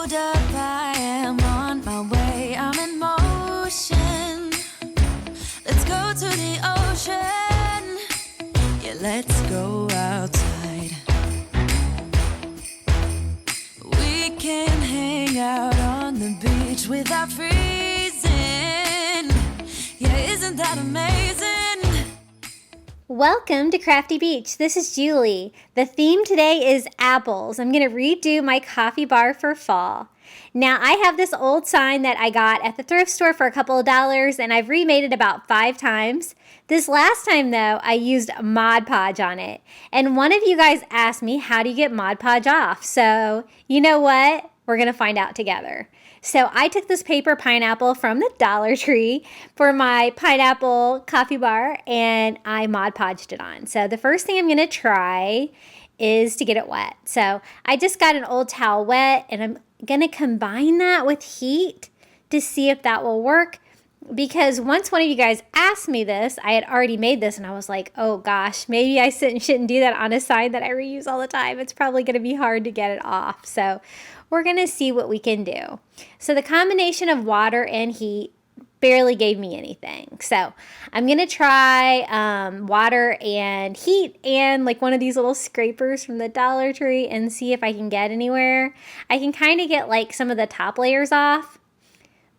hold up, I am on my way, I'm in motion. Let's go to the ocean, yeah, let's go outside. We can hang out on the beach without freezing, yeah, isn't that amazing? Welcome to Crafty Beach. This is Julie. The theme today is apples. I'm going to redo my coffee bar for fall. Now, I have this old sign that I got at the thrift store for a couple of dollars, and I've remade it about 5 times. This last time, though, I used Mod Podge on it. And one of you guys asked me, how do you get Mod Podge off? So, you know what? We're going to find out together. So I took this paper pineapple from the Dollar Tree for my pineapple coffee bar, and I Mod Podged it on. So the first thing I'm going to try is to get it wet. So I just got an old towel wet, and I'm going to combine that with heat to see if that will work. Because once one of you guys asked me this, I had already made this, and I was like, oh gosh, maybe I shouldn't do that on a sign that I reuse all the time. It's probably going to be hard to get it off. So we're going to see what we can do. So the combination of water and heat barely gave me anything. So I'm going to try water and heat and like one of these little scrapers from the Dollar Tree and see if I can get anywhere. I can kind of get like some of the top layers off,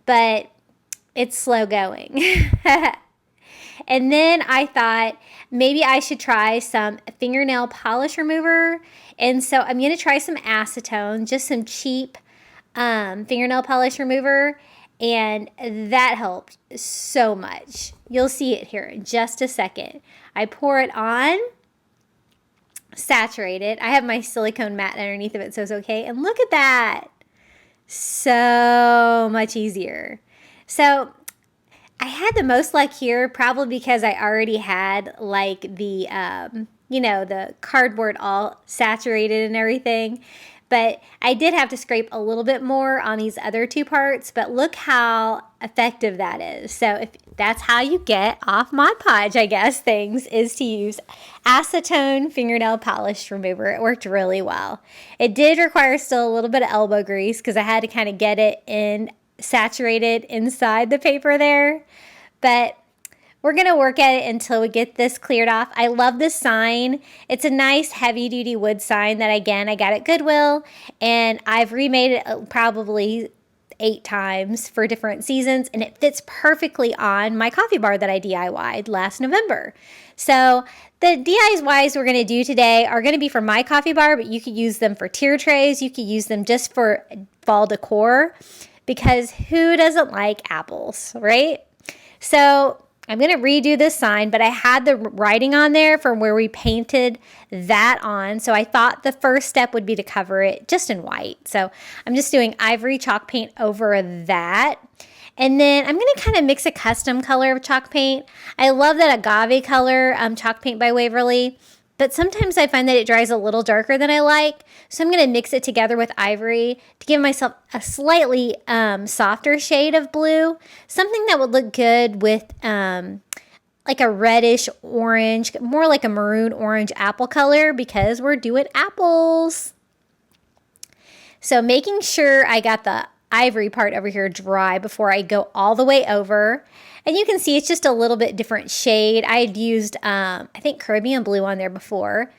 but it's slow going. And then I thought maybe I should try some fingernail polish remover. And so I'm going to try some acetone, just some cheap fingernail polish remover. And that helped so much. You'll see it here in just a second. I pour it on, saturate it. I have my silicone mat underneath of it, so it's okay. And look at that. So much easier. So I had the most luck here probably because I already had like the, the cardboard all saturated and everything. But I did have to scrape a little bit more on these other 2 parts, but look how effective that is. So if that's how you get off Mod Podge, I guess, things, is to use acetone fingernail polish remover. It worked really well. It did require still a little bit of elbow grease because I had to kind of get it in saturated inside the paper there, but we're going to work at it until we get this cleared off. I love this sign. It's a nice heavy-duty wood sign that, again, I got at Goodwill, and I've remade it probably 8 times for different seasons, and it fits perfectly on my coffee bar that I DIY'd last November. So the DIYs we're going to do today are going to be for my coffee bar, but you could use them for tier trays. You could use them just for fall decor, because who doesn't like apples, right? So I'm going to redo this sign, but I had the writing on there from where we painted that on. So I thought the first step would be to cover it just in white. So I'm just doing Ivory chalk paint over that. And then I'm going to kind of mix a custom color of chalk paint. I love that agave color chalk paint by Waverly. But sometimes I find that it dries a little darker than I like. So I'm going to mix it together with Ivory to give myself a slightly softer shade of blue. Something that would look good with like a reddish orange, more like a maroon orange apple color because we're doing apples. So making sure I got the Ivory part over here dry before I go all the way over. And you can see it's just a little bit different shade. I had used, I think, Caribbean blue on there before.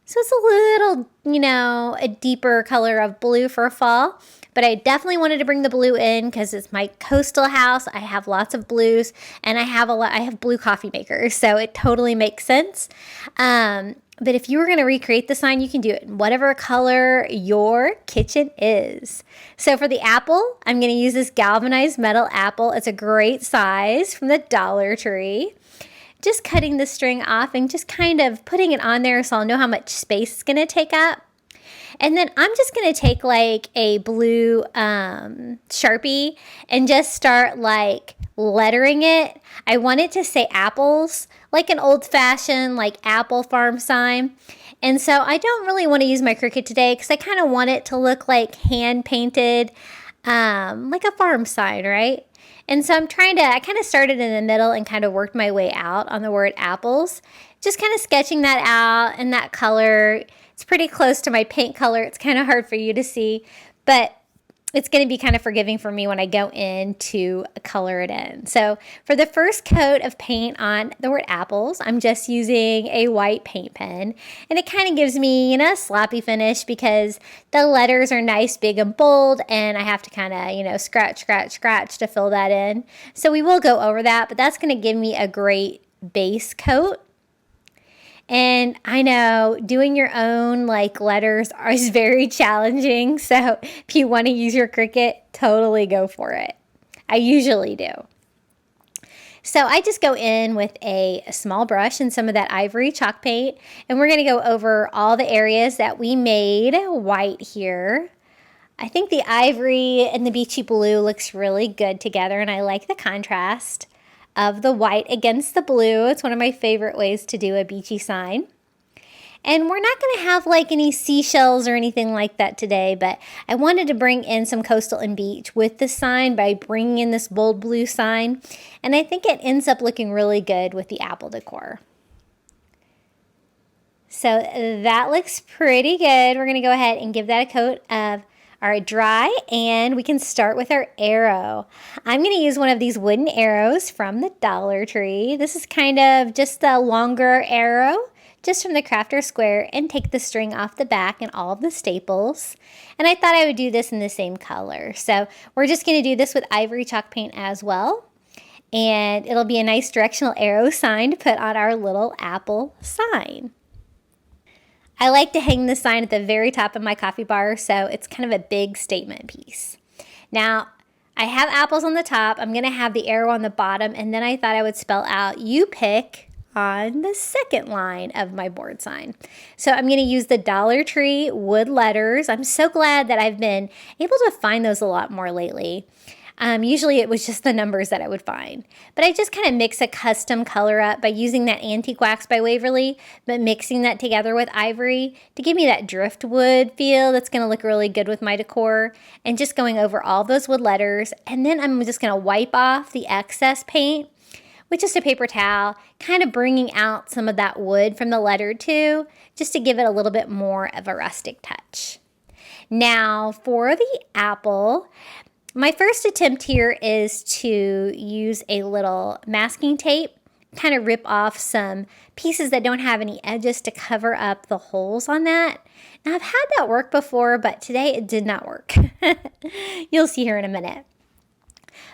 So it's a little, a deeper color of blue for fall. But I definitely wanted to bring the blue in because it's my coastal house. I have lots of blues, and I have blue coffee makers. So it totally makes sense. But if you were going to recreate the sign, you can do it in whatever color your kitchen is. So for the apple, I'm going to use this galvanized metal apple. It's a great size from the Dollar Tree. Just cutting the string off and just kind of putting it on there so I'll know how much space it's going to take up. And then I'm just going to take like a blue Sharpie and just start like lettering it. I want it to say apples, like an old-fashioned like apple farm sign. And so I don't really want to use my Cricut today because I kind of want it to look like hand-painted, like a farm sign, right? And so I kind of started in the middle and kind of worked my way out on the word apples. Just kind of sketching that out and that color. It's pretty close to my paint color. It's kind of hard for you to see, but it's going to be kind of forgiving for me when I go in to color it in. So for the first coat of paint on the word apples, I'm just using a white paint pen. And it kind of gives me, a sloppy finish because the letters are nice, big, and bold. And I have to kind of, scratch, scratch, scratch to fill that in. So we will go over that, but that's going to give me a great base coat. And I know doing your own letters is very challenging. So if you want to use your Cricut, totally go for it. I usually do. So I just go in with a small brush and some of that Ivory chalk paint. And we're going to go over all the areas that we made white here. I think the Ivory and the beachy blue looks really good together. And I like the contrast of the white against the blue. It's one of my favorite ways to do a beachy sign. And we're not going to have any seashells or anything like that today, but I wanted to bring in some coastal and beach with the sign by bringing in this bold blue sign. And I think it ends up looking really good with the apple decor. So that looks pretty good. We're going to go ahead and give that a coat of our dry, and we can start with our arrow. I'm going to use one of these wooden arrows from the Dollar Tree. This is kind of just a longer arrow, just from the crafter square, and take the string off the back and all of the staples. And I thought I would do this in the same color. So we're just going to do this with Ivory chalk paint as well. And it'll be a nice directional arrow sign to put on our little apple sign. I like to hang this sign at the very top of my coffee bar, so it's kind of a big statement piece. Now, I have apples on the top. I'm going to have the arrow on the bottom, and then I thought I would spell out "you pick" on the second line of my board sign. So I'm going to use the Dollar Tree wood letters. I'm so glad that I've been able to find those a lot more lately. Usually it was just the numbers that I would find. But I just kind of mix a custom color up by using that Antique Wax by Waverly, but mixing that together with Ivory to give me that driftwood feel that's going to look really good with my decor. And just going over all those wood letters. And then I'm just going to wipe off the excess paint with just a paper towel, kind of bringing out some of that wood from the letter too, just to give it a little bit more of a rustic touch. Now for the apple, my first attempt here is to use a little masking tape, kind of rip off some pieces that don't have any edges to cover up the holes on that. Now I've had that work before, but today it did not work. You'll see here in a minute.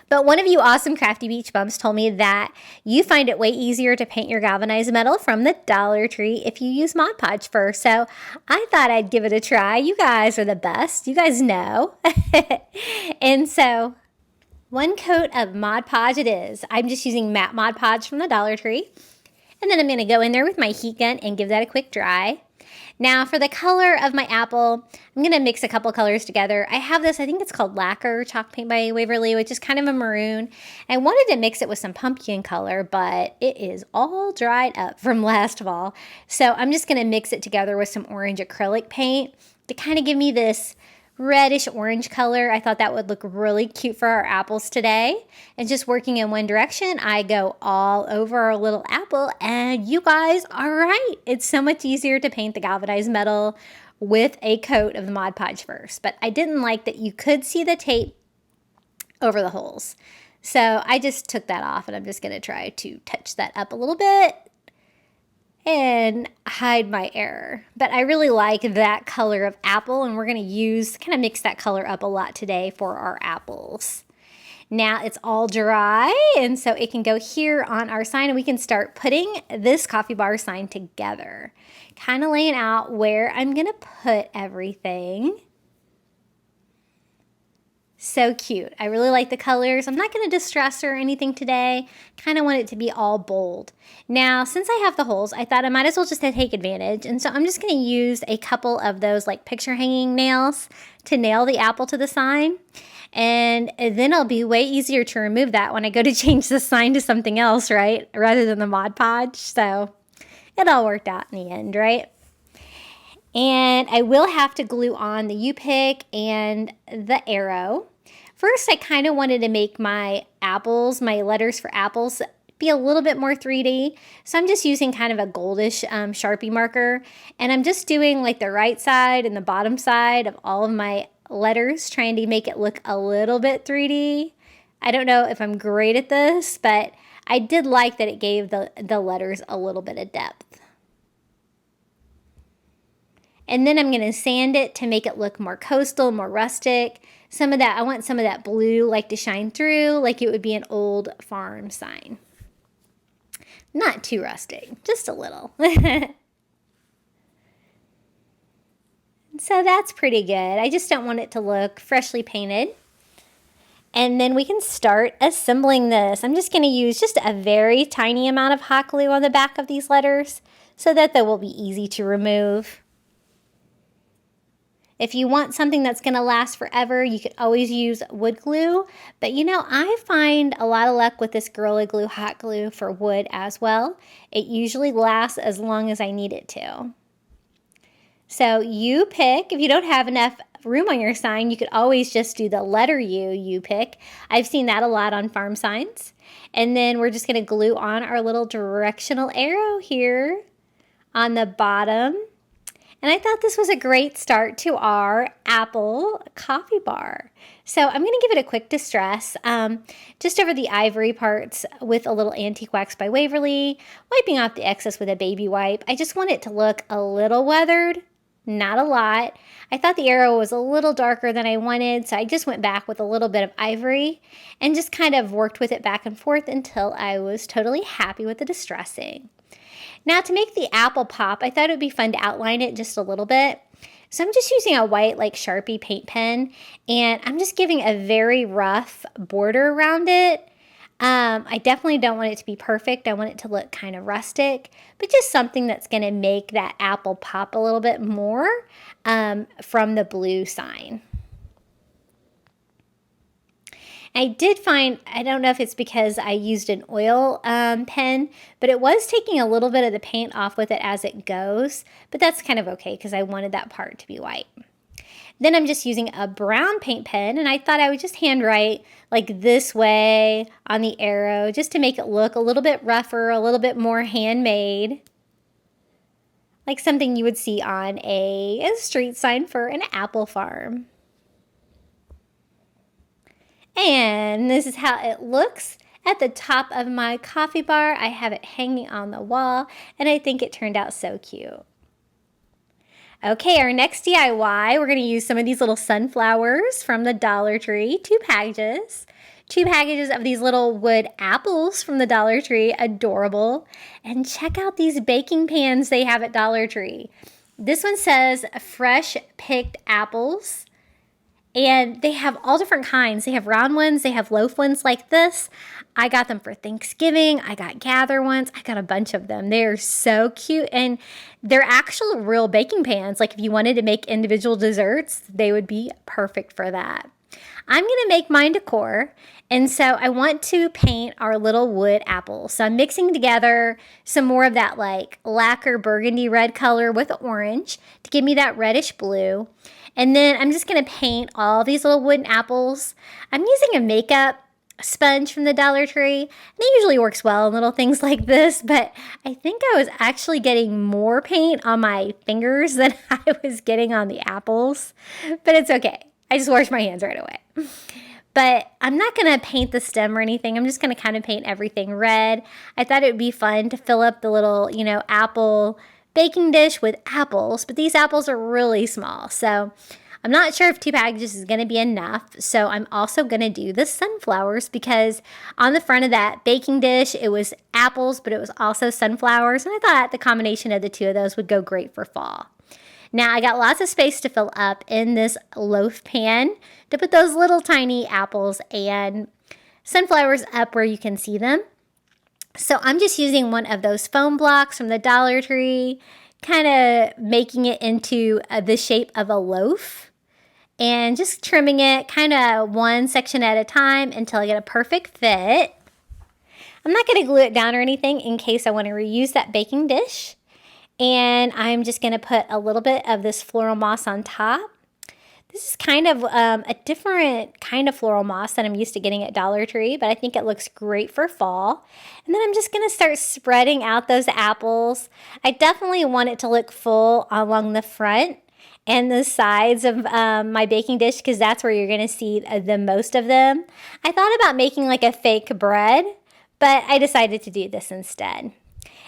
But one of you awesome Crafty Beach Bums told me that you find it way easier to paint your galvanized metal from the Dollar Tree if you use Mod Podge first. So I thought I'd give it a try. You guys are the best. You guys know. And so one coat of Mod Podge it is. I'm just using matte Mod Podge from the Dollar Tree. And then I'm going to go in there with my heat gun and give that a quick dry. Now for the color of my apple, I'm going to mix a couple colors together. I have this, I think it's called Lacquer Chalk Paint by Waverly, which is kind of a maroon. I wanted to mix it with some pumpkin color, but it is all dried up from last fall. So I'm just going to mix it together with some orange acrylic paint to kind of give me this reddish orange color. I thought that would look really cute for our apples today. And just working in one direction, I go all over our little apple, and you guys are right. It's so much easier to paint the galvanized metal with a coat of the Mod Podge first. But I didn't like that you could see the tape over the holes. So I just took that off, and I'm just going to try to touch that up a little bit and hide my error. But I really like that color of apple, and we're going to kind of mix that color up a lot today for our apples. Now it's all dry, and so it can go here on our sign, and we can start putting this coffee bar sign together. Kind of laying out where I'm going to put everything. So cute. I really like the colors. I'm not going to distress or anything today. Kind of want it to be all bold. Now, since I have the holes, I thought I might as well just take advantage. And so I'm just going to use a couple of those picture hanging nails to nail the apple to the sign. And then it'll be way easier to remove that when I go to change the sign to something else, right? Rather than the Mod Podge. So it all worked out in the end, right? And I will have to glue on the U-pick and the arrow. First, I kind of wanted to make my apples, my letters for apples, be a little bit more 3D. So I'm just using kind of a goldish Sharpie marker. And I'm just doing the right side and the bottom side of all of my letters, trying to make it look a little bit 3D. I don't know if I'm great at this, but I did like that it gave the letters a little bit of depth. And then I'm going to sand it to make it look more coastal, more rustic. I want some of that blue like to shine through like it would be an old farm sign. Not too rustic, just a little. So that's pretty good. I just don't want it to look freshly painted. And then we can start assembling this. I'm just going to use just a very tiny amount of hot glue on the back of these letters so that they will be easy to remove. If you want something that's going to last forever, you could always use wood glue. But you know, I find a lot of luck with this Gorilla Glue hot glue for wood as well. It usually lasts as long as I need it to. So you pick, if you don't have enough room on your sign, you could always just do the letter U you pick. I've seen that a lot on farm signs. And then we're just going to glue on our little directional arrow here on the bottom. And I thought this was a great start to our apple coffee bar. So I'm going to give it a quick distress just over the ivory parts with a little antique wax by Waverly, wiping off the excess with a baby wipe. I just want it to look a little weathered. Not a lot. I thought the arrow was a little darker than I wanted, so I just went back with a little bit of ivory and just kind of worked with it back and forth until I was totally happy with the distressing. Now to make the apple pop, I thought it would be fun to outline it just a little bit. So I'm just using a white like Sharpie paint pen and I'm just giving a very rough border around it. I definitely don't want it to be perfect. I want it to look kind of rustic, but just something that's going to make that apple pop a little bit more from the blue sign. I did find, I don't know if it's because I used an oil pen, but it was taking a little bit of the paint off with it as it goes, but that's kind of okay because I wanted that part to be white. Then I'm just using a brown paint pen, and I thought I would just handwrite like this way on the arrow just to make it look a little bit rougher, a little bit more handmade. Like something you would see on a street sign for an apple farm. And this is how it looks at the top of my coffee bar. I have it hanging on the wall, and I think it turned out so cute. Okay, our next DIY, we're going to use some of these little sunflowers from the Dollar Tree, 2 packages. 2 packages of these little wood apples from the Dollar Tree, adorable. And check out these baking pans they have at Dollar Tree. This one says fresh picked apples. And they have all different kinds. They have round ones. They have loaf ones like this. I got them for Thanksgiving. I got gather ones. I got a bunch of them. They're so cute. And they're actual real baking pans. Like if you wanted to make individual desserts, they would be perfect for that. I'm going to make mine decor. And so I want to paint our little wood apples. So I'm mixing together some more of that like lacquer burgundy red color with orange to give me that reddish blue. And then I'm just going to paint all these little wooden apples. I'm using a makeup sponge from the Dollar Tree. And it usually works well on little things like this, but I think I was actually getting more paint on my fingers than I was getting on the apples. But it's okay. I just washed my hands right away. But I'm not going to paint the stem or anything. I'm just going to kind of paint everything red. I thought it would be fun to fill up the little, apple baking dish with apples, but these apples are really small. So I'm not sure if 2 packages is going to be enough. So I'm also going to do the sunflowers because on the front of that baking dish, it was apples, but it was also sunflowers. And I thought the combination of the 2 of those would go great for fall. Now I got lots of space to fill up in this loaf pan to put those little tiny apples and sunflowers up where you can see them. So I'm just using one of those foam blocks from the Dollar Tree, kind of making it into the shape of a loaf and just trimming it kind of one section at a time until I get a perfect fit. I'm not going to glue it down or anything in case I want to reuse that baking dish. And I'm just going to put a little bit of this floral moss on top. This is kind of a different kind of floral moss that I'm used to getting at Dollar Tree, but I think it looks great for fall. And then I'm just going to start spreading out those apples. I definitely want it to look full along the front. and the sides of my baking dish because that's where you're going to see the most of them. I thought about making like a fake bread, but I decided to do this instead.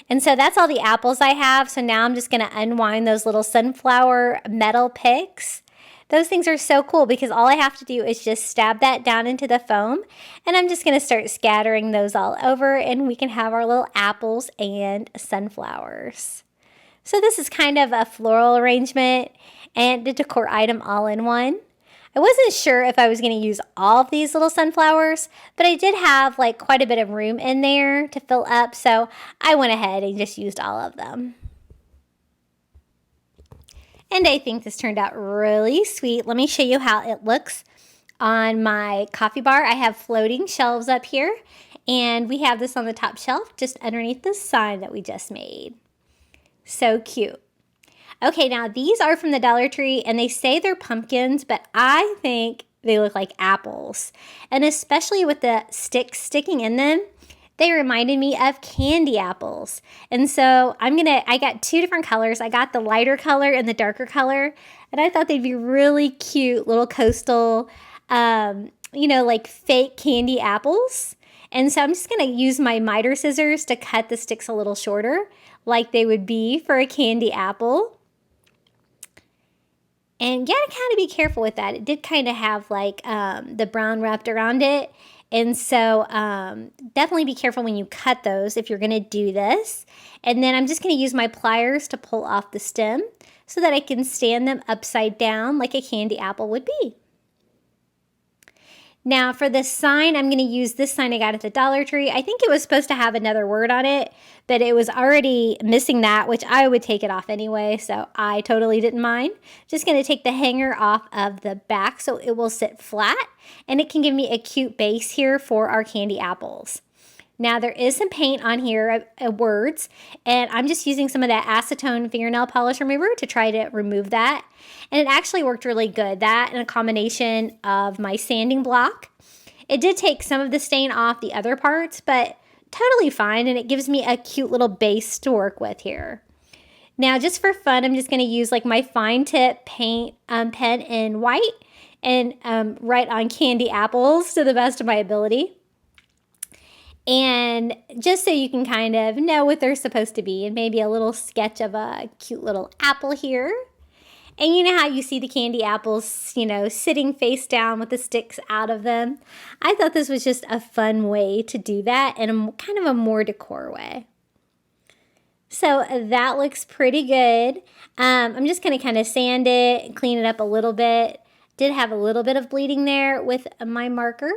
And so that's all the apples I have. So now I'm just going to unwind those little sunflower metal picks. Those things are so cool because all I have to do is just stab that down into the foam, and I'm just going to start scattering those all over, and we can have our little apples and sunflowers. So this is kind of a floral arrangement and a decor item all in one. I wasn't sure if I was going to use all of these little sunflowers, but I did have like quite a bit of room in there to fill up, so I went ahead and just used all of them. And I think this turned out really sweet. Let me show you how it looks on my coffee bar. I have floating shelves up here, and we have this on the top shelf just underneath the sign that we just made. So cute. Okay, now these are from the Dollar Tree, and they say they're pumpkins, but I think they look like apples. And especially with the sticks sticking in them, they reminded me of candy apples. And so I got two different colors. I got the lighter color and the darker color, and I thought they'd be really cute little coastal, like fake candy apples. And so I'm just going to use my miter scissors to cut the sticks a little shorter, like they would be for a candy apple. And you gotta kind of be careful with that. It did kind of have like the brown wrapped around it. And so definitely be careful when you cut those if you're gonna do this. And then I'm just gonna use my pliers to pull off the stem so that I can stand them upside down like a candy apple would be. Now for this sign, I'm going to use this sign I got at the Dollar Tree. I think it was supposed to have another word on it, but it was already missing that, which I would take it off anyway, so I totally didn't mind. Just going to take the hanger off of the back so it will sit flat, and it can give me a cute base here for our candy apples. Now there is some paint on here, words, and I'm just using some of that acetone fingernail polish remover to try to remove that. And it actually worked really good, that and a combination of my sanding block. It did take some of the stain off the other parts, but totally fine, and it gives me a cute little base to work with here. Now just for fun, I'm just going to use like my fine tip paint pen in white and write on candy apples to the best of my ability. And just so you can kind of know what they're supposed to be, and maybe a little sketch of a cute little apple here. And you know how you see the candy apples, sitting face down with the sticks out of them? I thought this was just a fun way to do that in a kind of a more decor way. So that looks pretty good. I'm just going to kind of sand it, clean it up a little bit. Did have a little bit of bleeding there with my marker.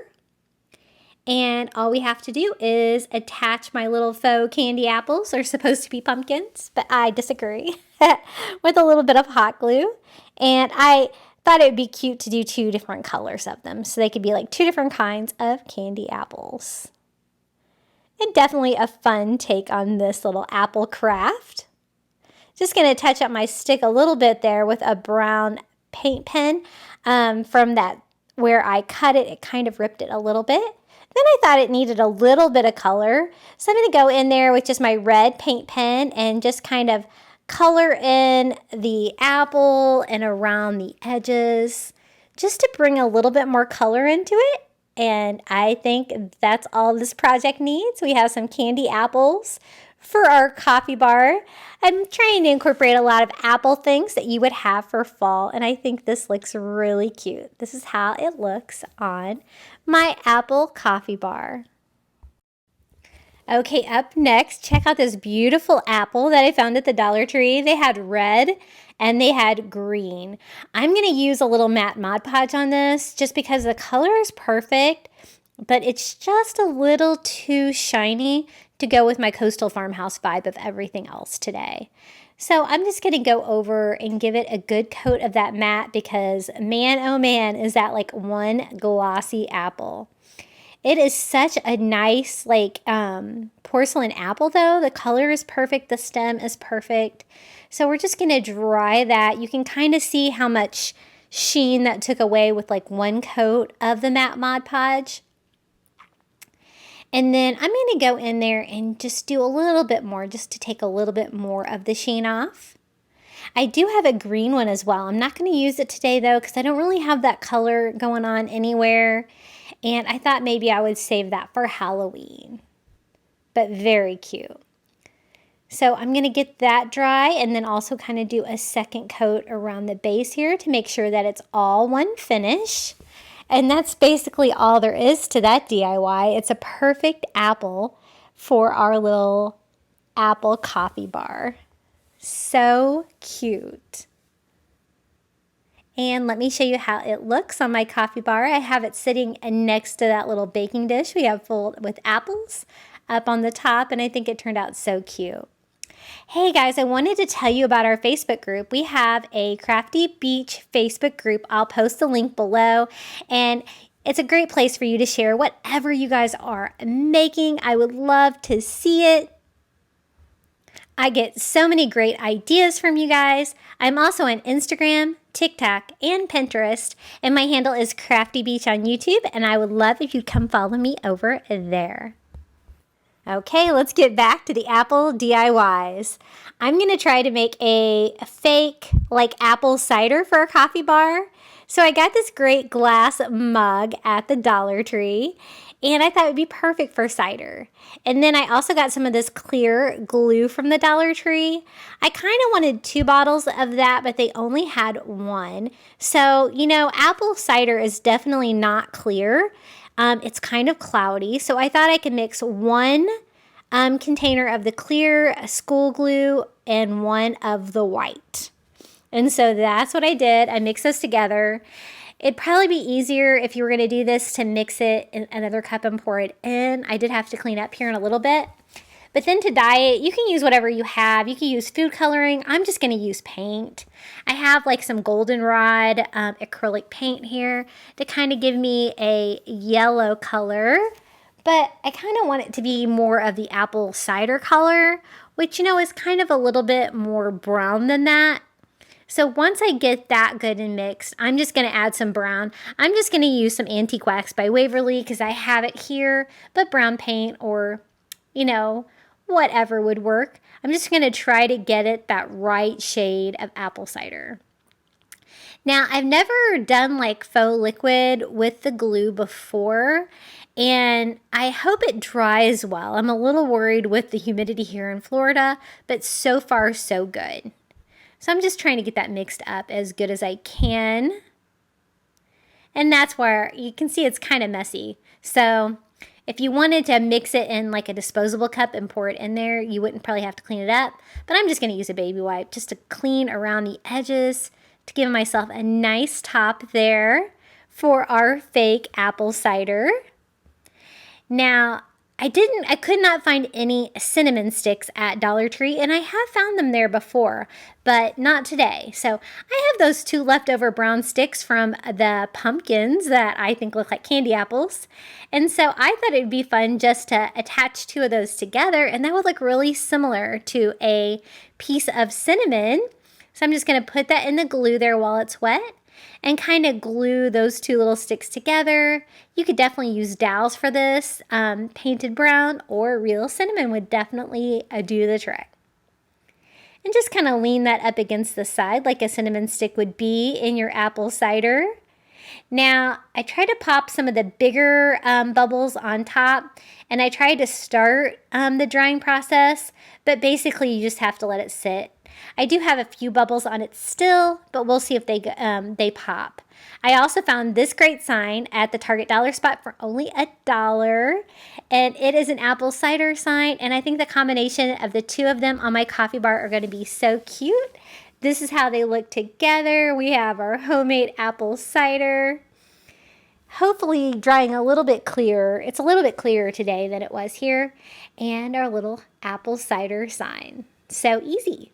And all we have to do is attach my little faux candy apples. They're supposed to be pumpkins, but I disagree, with a little bit of hot glue. And I thought it would be cute to do two different colors of them, so they could be like two different kinds of candy apples. And definitely a fun take on this little apple craft. Just going to touch up my stick a little bit there with a brown paint pen. From that where I cut it, it kind of ripped it a little bit. Then I thought it needed a little bit of color, so I'm going to go in there with just my red paint pen and just kind of color in the apple and around the edges, just to bring a little bit more color into it. And I think that's all this project needs. We have some candy apples for our coffee bar. I'm trying to incorporate a lot of apple things that you would have for fall, and I think this looks really cute. This is how it looks on my apple coffee bar. Okay, up next, check out this beautiful apple that I found at the Dollar Tree. They had red and they had green. I'm going to use a little matte Mod Podge on this just because the color is perfect, but it's just a little too shiny to go with my coastal farmhouse vibe of everything else today. So I'm just going to go over and give it a good coat of that matte because man, oh man, is that like one glossy apple. It is such a nice porcelain apple though. The color is perfect. The stem is perfect. So we're just going to dry that. You can kind of see how much sheen that took away with like one coat of the matte Mod Podge. And then I'm going to go in there and just do a little bit more just to take a little bit more of the sheen off. I do have a green one as well. I'm not going to use it today though because I don't really have that color going on anywhere. And I thought maybe I would save that for Halloween. But very cute. So I'm going to get that dry and then also kind of do a second coat around the base here to make sure that it's all one finish. And that's basically all there is to that DIY. It's a perfect apple for our little apple coffee bar. So cute. And let me show you how it looks on my coffee bar. I have it sitting next to that little baking dish we have full with apples up on the top, and I think it turned out so cute. Hey guys, I wanted to tell you about our Facebook group. We have a Crafty Beach Facebook group. I'll post the link below, and it's a great place for you to share whatever you guys are making. I would love to see it. I get so many great ideas from you guys. I'm also on Instagram, TikTok, and Pinterest, and my handle is Crafty Beach on YouTube, and I would love if you'd come follow me over there. Okay, let's get back to the apple DIYs. I'm going to try to make a fake apple cider for a coffee bar. So I got this great glass mug at the Dollar Tree, and I thought it would be perfect for cider. And then I also got some of this clear glue from the Dollar Tree. I kind of wanted 2 bottles of that, but they only had 1. So, apple cider is definitely not clear. It's kind of cloudy, so I thought I could mix 1 container of the clear school glue and 1 of the white. And so that's what I did. I mixed those together. It'd probably be easier if you were going to do this to mix it in another cup and pour it in. I did have to clean up here in a little bit. But then to dye it, you can use whatever you have. You can use food coloring. I'm just going to use paint. I have some goldenrod acrylic paint here to kind of give me a yellow color. But I kind of want it to be more of the apple cider color, which, is kind of a little bit more brown than that. So once I get that good and mixed, I'm just going to add some brown. I'm just going to use some Antique Wax by Waverly because I have it here, but brown paint or, whatever would work. I'm just going to try to get it that right shade of apple cider. Now, I've never done faux liquid with the glue before, and I hope it dries well. I'm a little worried with the humidity here in Florida, but so far so good. So I'm just trying to get that mixed up as good as I can. And that's where you can see it's kind of messy. So if you wanted to mix it in a disposable cup and pour it in there, you wouldn't probably have to clean it up. But I'm just going to use a baby wipe just to clean around the edges to give myself a nice top there for our fake apple cider. Now, I could not find any cinnamon sticks at Dollar Tree, and I have found them there before, but not today. So I have those 2 leftover brown sticks from the pumpkins that I think look like candy apples. And so I thought it would be fun just to attach 2 of those together, and that would look really similar to a piece of cinnamon. So I'm just going to put that in the glue there while it's wet and kind of glue those 2 little sticks together. You could definitely use dowels for this. Painted brown or real cinnamon would definitely do the trick. And just kind of lean that up against the side like a cinnamon stick would be in your apple cider. Now, I tried to pop some of the bigger bubbles on top, and I tried to start the drying process, but basically you just have to let it sit. I do have a few bubbles on it still, but we'll see if they pop. I also found this great sign at the Target dollar spot for only $1, and it is an apple cider sign, and I think the combination of the 2 of them on my coffee bar are going to be so cute. This is how they look together. We have our homemade apple cider. Hopefully drying a little bit clearer. It's a little bit clearer today than it was here. And our little apple cider sign. So easy.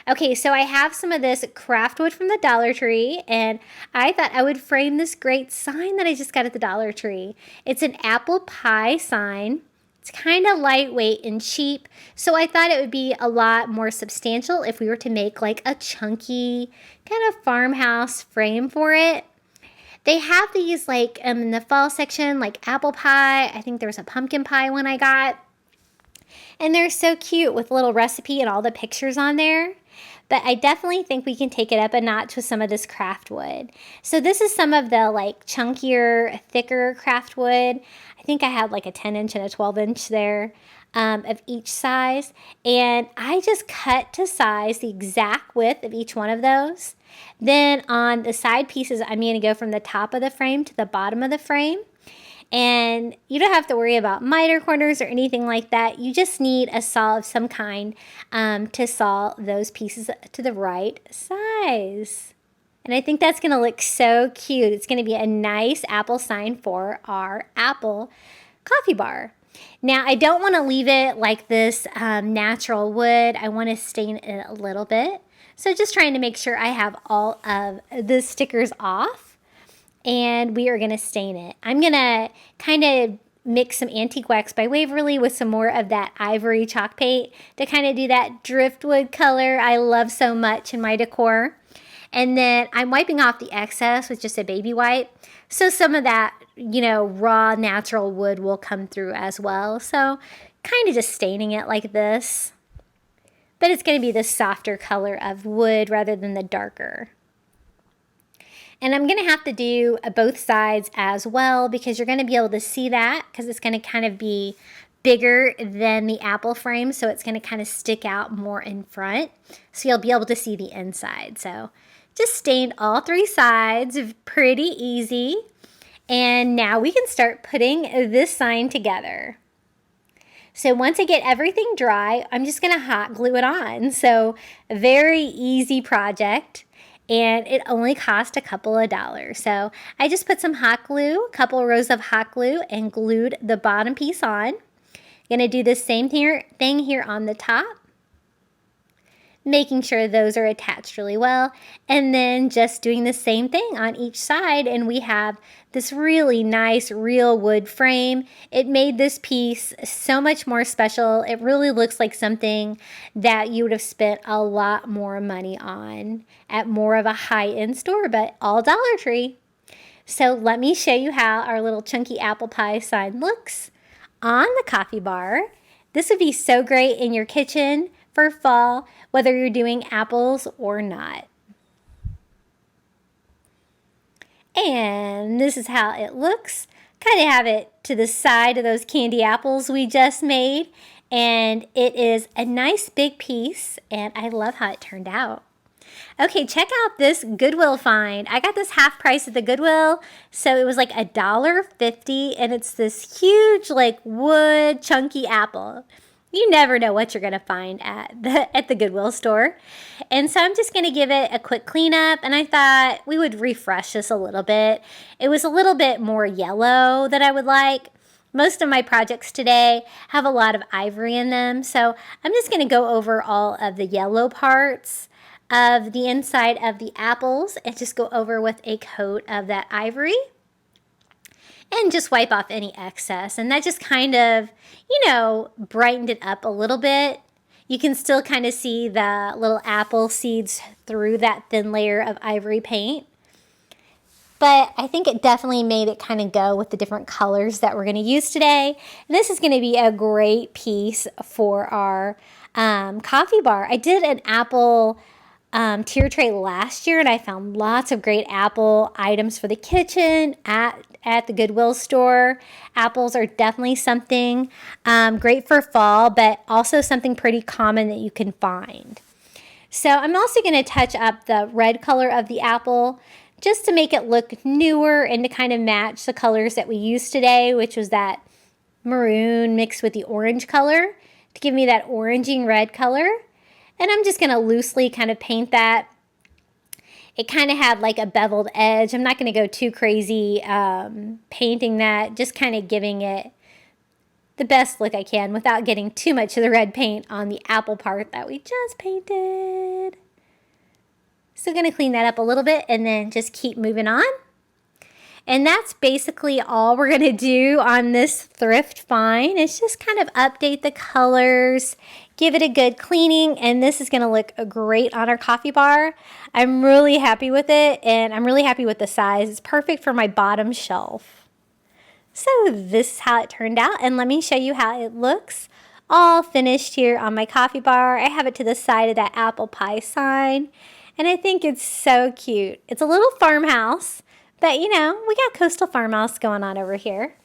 Okay, so I have some of this craft wood from the Dollar Tree, and I thought I would frame this great sign that I just got at the Dollar Tree. It's an apple pie sign. It's kind of lightweight and cheap, so I thought it would be a lot more substantial if we were to make a chunky kind of farmhouse frame for it. They have these in the fall section, apple pie. I think there was a pumpkin pie one I got. And they're so cute with a little recipe and all the pictures on there. but I definitely think we can take it up a notch with some of this craft wood. So this is some of the like chunkier, thicker craft wood. I think I have like a 10-inch and a 12-inch there of each size. And I just cut to size the exact width of each one of those. Then on the side pieces, I'm going to go from the top of the frame to the bottom of the frame. And you don't have to worry about miter corners or anything like that. You just need a saw of some kind to saw those pieces to the right size. And I think that's going to look so cute. It's going to be a nice apple sign for our apple coffee bar. Now, I don't want to leave it like this natural wood. I want to stain it a little bit. So just trying to make sure I have all of the stickers off. And we are going to stain it. I'm going to kind of mix some antique wax by Waverly with some more of that ivory chalk paint to kind of do that driftwood color I love so much in my decor. And then I'm wiping off the excess with just a baby wipe. So some of that, raw natural wood will come through as well. So kind of just staining it like this. But it's going to be the softer color of wood rather than the darker. And I'm going to have to do both sides as well because you're going to be able to see that because it's going to kind of be bigger than the apple frame. So it's going to kind of stick out more in front. So you'll be able to see the inside. So just stained all three sides, pretty easy. And now we can start putting this sign together. So once I get everything dry, I'm just going to hot glue it on. So a very easy project. And it only cost a couple of dollars. So I just put some hot glue, a couple of rows of hot glue, and glued the bottom piece on. Gonna do the same thing here on the top. Making sure those are attached really well. And then just doing the same thing on each side. And we have this really nice real wood frame. It made this piece so much more special. It really looks like something that you would have spent a lot more money on at more of a high-end store, but all Dollar Tree. So let me show you how our little chunky apple pie sign looks on the coffee bar. This would be so great in your kitchen for fall, whether you're doing apples or not. And this is how it looks. Kind of have it to the side of those candy apples we just made. And it is a nice big piece, and I love how it turned out. Okay, check out this Goodwill find. I got this half price at the Goodwill, so it was like $1.50, and it's this huge like wood chunky apple. You never know what you're going to find at the Goodwill store. And so I'm just going to give it a quick cleanup. And I thought we would refresh this a little bit. It was a little bit more yellow than I would like. Most of my projects today have a lot of ivory in them. So I'm just going to go over all of the yellow parts of the inside of the apples and just go over with a coat of that ivory. And just wipe off any excess. And that just kind of, brightened it up a little bit. You can still kind of see the little apple seeds through that thin layer of ivory paint. But I think it definitely made it kind of go with the different colors that we're going to use today. And this is going to be a great piece for our coffee bar. I did an apple tier tray last year, and I found lots of great apple items for the kitchen at the Goodwill store. Apples are definitely something great for fall, but also something pretty common that you can find. So I'm also going to touch up the red color of the apple just to make it look newer and to kind of match the colors that we used today, which was that maroon mixed with the orange color to give me that oranging red color. And I'm just going to loosely kind of paint that. It kind of had like a beveled edge. I'm not going to go too crazy painting that, just kind of giving it the best look I can without getting too much of the red paint on the apple part that we just painted. So going to clean that up a little bit and then just keep moving on. And that's basically all we're going to do on this thrift find. It's just kind of update the colors, give it a good cleaning, and this is going to look great on our coffee bar. I'm really happy with it, and I'm really happy with the size. It's perfect for my bottom shelf. So this is how it turned out, and let me show you how it looks all finished here on my coffee bar. I have it to the side of that apple pie sign, and I think it's so cute. It's a little farmhouse, but you know, we got coastal farmhouse going on over here.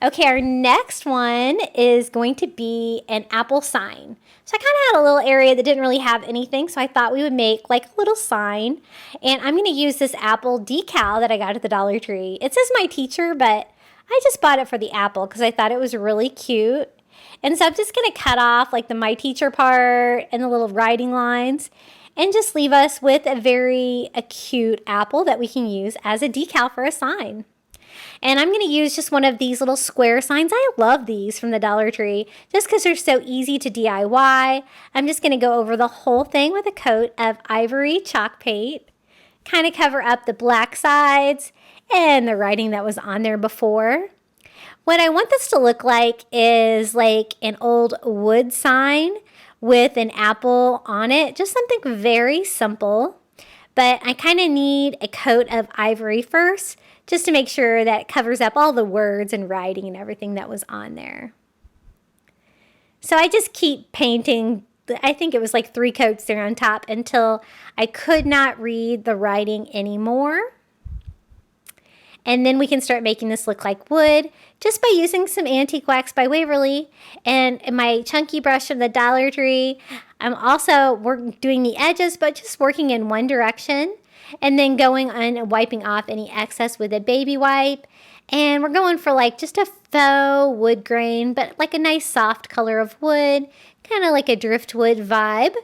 Okay, our next one is going to be an apple sign. So I kind of had a little area that didn't really have anything, so I thought we would make like a little sign. And I'm going to use this apple decal that I got at the Dollar Tree. It says my teacher, but I just bought it for the apple because I thought it was really cute. And so I'm just going to cut off like the my teacher part and the little writing lines and just leave us with a very cute apple that we can use as a decal for a sign. And I'm going to use just one of these little square signs. I love these from the Dollar Tree just because they're so easy to DIY. I'm just going to go over the whole thing with a coat of Ivory chalk paint, kind of cover up the black sides and the writing that was on there before. What I want this to look like is like an old wood sign with an apple on it, just something very simple. But I kind of need a coat of Ivory first, just to make sure that it covers up all the words and writing and everything that was on there. So I just keep painting, I think it was like 3 coats there on top until I could not read the writing anymore. And then we can start making this look like wood just by using some antique wax by Waverly and my chunky brush from the Dollar Tree. I'm also doing the edges, but just working in one direction. And then going on and wiping off any excess with a baby wipe. And we're going for like just a faux wood grain, but like a nice soft color of wood, kind of like a driftwood vibe.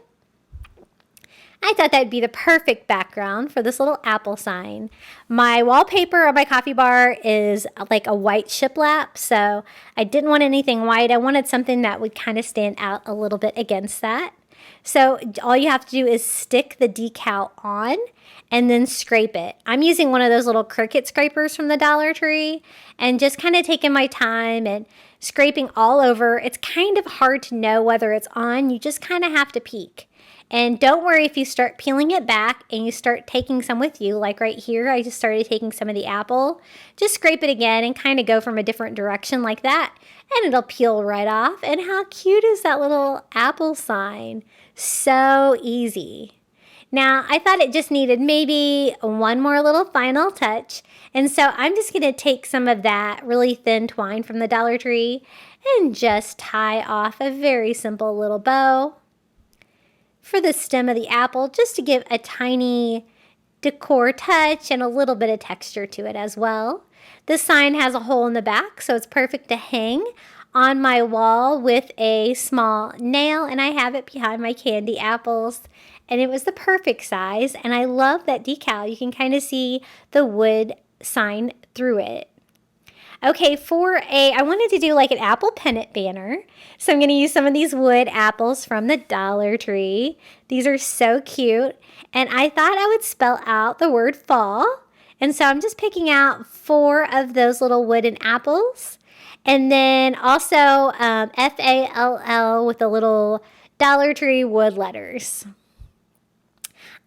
I thought that'd be the perfect background for this little apple sign. My wallpaper on my coffee bar is like a white shiplap, so I didn't want anything white. I wanted something that would kind of stand out a little bit against that. So all you have to do is stick the decal on and then scrape it. I'm using one of those little Cricut scrapers from the Dollar Tree and just kind of taking my time and scraping all over. It's kind of hard to know whether it's on. You just kind of have to peek. And don't worry if you start peeling it back and you start taking some with you. Like right here, I just started taking some of the apple. Just scrape it again and kind of go from a different direction like that. And it'll peel right off. And how cute is that little apple sign? So easy. Now, I thought it just needed maybe one more little final touch. And so I'm just going to take some of that really thin twine from the Dollar Tree and just tie off a very simple little bow for the stem of the apple, just to give a tiny decor touch and a little bit of texture to it as well. This sign has a hole in the back, so it's perfect to hang on my wall with a small nail, and I have it behind my candy apples. And it was the perfect size, and I love that decal. You can kind of see the wood sign through it. Okay, I wanted to do like an apple pennant banner. So I'm going to use some of these wood apples from the Dollar Tree. These are so cute. And I thought I would spell out the word fall. And so I'm just picking out 4 of those little wooden apples. And then also FALL with the little Dollar Tree wood letters.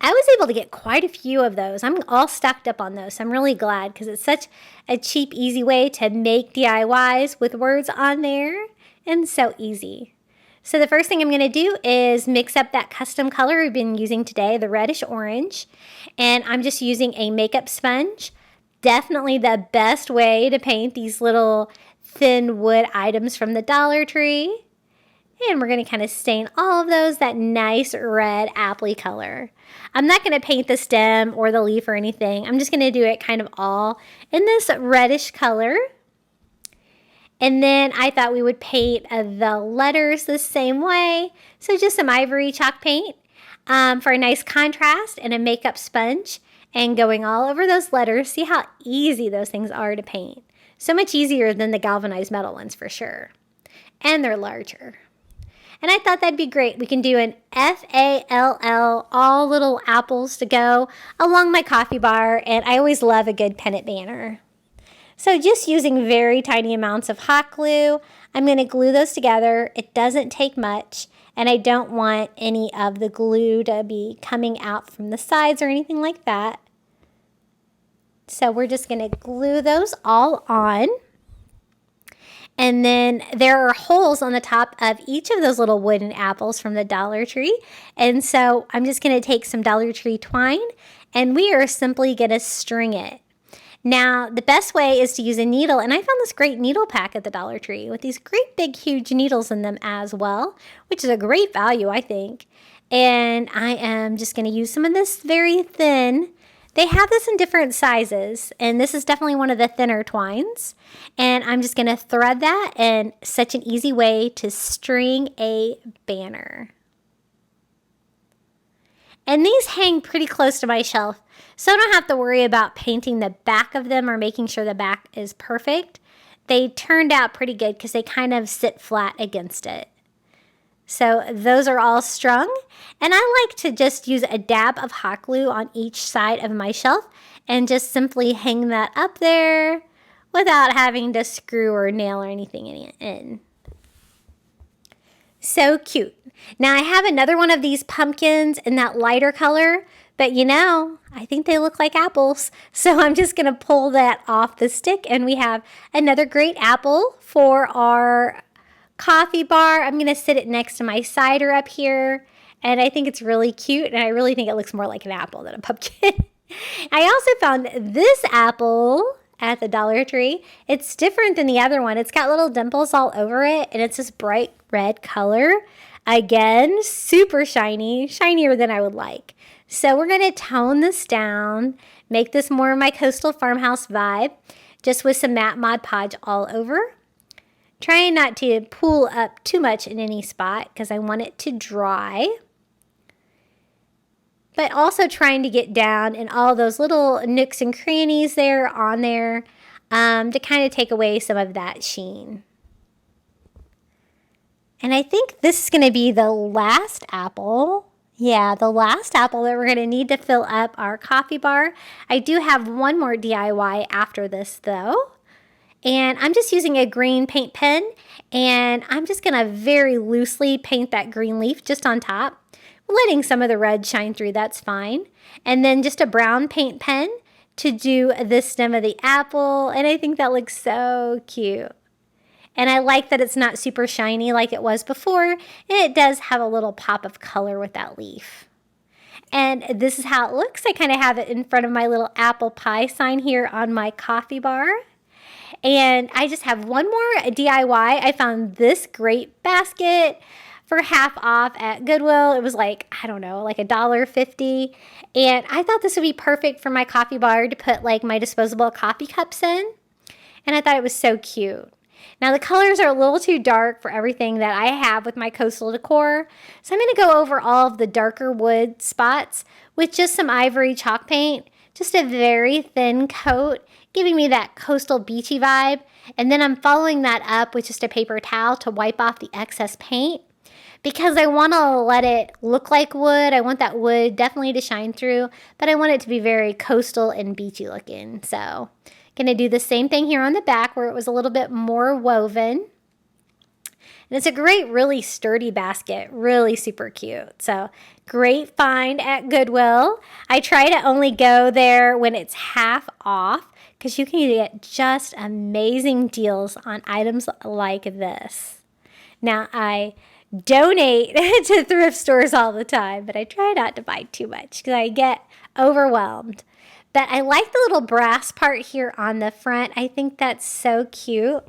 I was able to get quite a few of those. I'm all stocked up on those. So I'm really glad because it's such a cheap, easy way to make DIYs with words on there and so easy. So the first thing I'm going to do is mix up that custom color we've been using today, the reddish orange. And I'm just using a makeup sponge. Definitely the best way to paint these little thin wood items from the Dollar Tree. And we're going to kind of stain all of those that nice red appley color. I'm not going to paint the stem or the leaf or anything. I'm just going to do it kind of all in this reddish color. And then I thought we would paint the letters the same way. So just some Ivory chalk paint for a nice contrast and a makeup sponge. And going all over those letters. See how easy those things are to paint. So much easier than the galvanized metal ones for sure. And they're larger. And I thought that'd be great. We can do an FALL, all little apples to go along my coffee bar. And I always love a good pennant banner. So just using very tiny amounts of hot glue, I'm going to glue those together. It doesn't take much. And I don't want any of the glue to be coming out from the sides or anything like that. So we're just going to glue those all on. And then there are holes on the top of each of those little wooden apples from the Dollar Tree. And so I'm just going to take some Dollar Tree twine and we are simply going to string it. Now, the best way is to use a needle, and I found this great needle pack at the Dollar Tree with these great big huge needles in them as well, which is a great value, I think. And I am just going to use some of this very thin. They have this in different sizes, and this is definitely one of the thinner twines. And I'm just going to thread that, and such an easy way to string a banner. And these hang pretty close to my shelf, so I don't have to worry about painting the back of them or making sure the back is perfect. They turned out pretty good because they kind of sit flat against it. So those are all strung, and I like to just use a dab of hot glue on each side of my shelf and just simply hang that up there without having to screw or nail or anything in. So cute. Now I have another one of these pumpkins in that lighter color, but I think they look like apples. So I'm just going to pull that off the stick, and we have another great apple for our coffee bar. I'm going to sit it next to my cider up here, and I think it's really cute, and I really think it looks more like an apple than a pumpkin. I also found this apple at the Dollar Tree. It's different than the other one. It's got little dimples all over it, and it's this bright red color. Again, super shiny, shinier than I would like. So we're going to tone this down, make this more of my coastal farmhouse vibe, just with some matte Mod Podge all over. Trying not to pull up too much in any spot because I want it to dry. But also trying to get down in all those little nooks and crannies there on there to kind of take away some of that sheen. And I think this is going to be the last apple. Yeah, the last apple that we're going to need to fill up our coffee bar. I do have one more DIY after this though. And I'm just using a green paint pen, and I'm just going to very loosely paint that green leaf just on top, letting some of the red shine through, that's fine. And then just a brown paint pen to do the stem of the apple, and I think that looks so cute. And I like that it's not super shiny like it was before, and it does have a little pop of color with that leaf. And this is how it looks. I kind of have it in front of my little apple pie sign here on my coffee bar. And I just have one more DIY. I found this great basket for half off at Goodwill. It was like, I don't know, like $1.50. And I thought this would be perfect for my coffee bar to put like my disposable coffee cups in. And I thought it was so cute. Now the colors are a little too dark for everything that I have with my coastal decor. So I'm going to go over all of the darker wood spots with just some Ivory chalk paint. Just a very thin coat, giving me that coastal beachy vibe. And then I'm following that up with just a paper towel to wipe off the excess paint because I want to let it look like wood. I want that wood definitely to shine through, but I want it to be very coastal and beachy looking. So going to do the same thing here on the back where it was a little bit more woven. And it's a great, really sturdy basket, really super cute. So great find at Goodwill. I try to only go there when it's half off because you can get just amazing deals on items like this. Now, I donate to thrift stores all the time, but I try not to buy too much because I get overwhelmed. But I like the little brass part here on the front. I think that's so cute.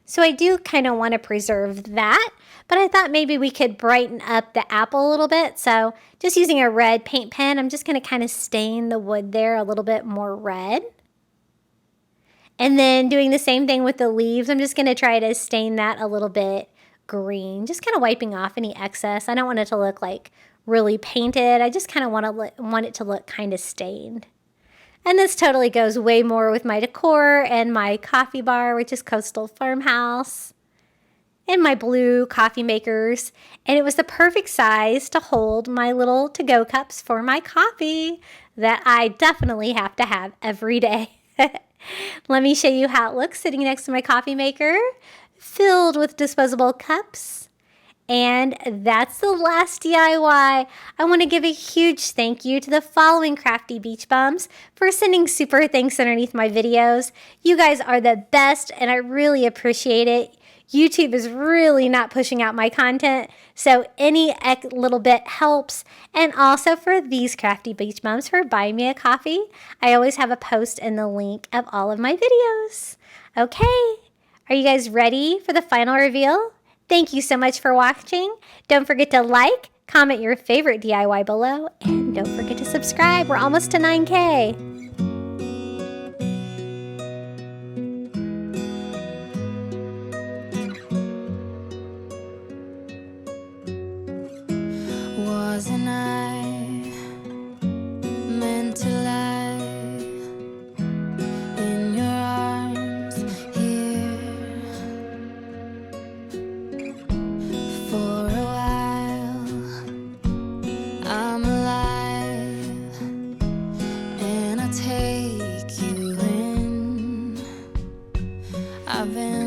So I do kind of want to preserve that, but I thought maybe we could brighten up the apple a little bit. So just using a red paint pen, I'm just going to kind of stain the wood there a little bit more red. And then doing the same thing with the leaves, I'm just going to try to stain that a little bit green, just kind of wiping off any excess. I don't want it to look like really painted. I just kind of want it to look kind of stained. And this totally goes way more with my decor and my coffee bar, which is Coastal Farmhouse, and my blue coffee makers. And it was the perfect size to hold my little to-go cups for my coffee that I definitely have to have every day. Let me show you how it looks sitting next to my coffee maker, filled with disposable cups. And that's the last DIY. I want to give a huge thank you to the following Crafty Beach Bums for sending super thanks underneath my videos. You guys are the best and I really appreciate it. YouTube is really not pushing out my content, so any little bit helps. And also for these Crafty Beach Bums for buying me a coffee. I always have a post in the link of all of my videos. Okay, are you guys ready for the final reveal? Thank you so much for watching. Don't forget to like, comment your favorite DIY below, and don't forget to subscribe. We're almost to 9K. Wasn't I meant to lie in your arms here for a while? I'm alive and I take you in. I've been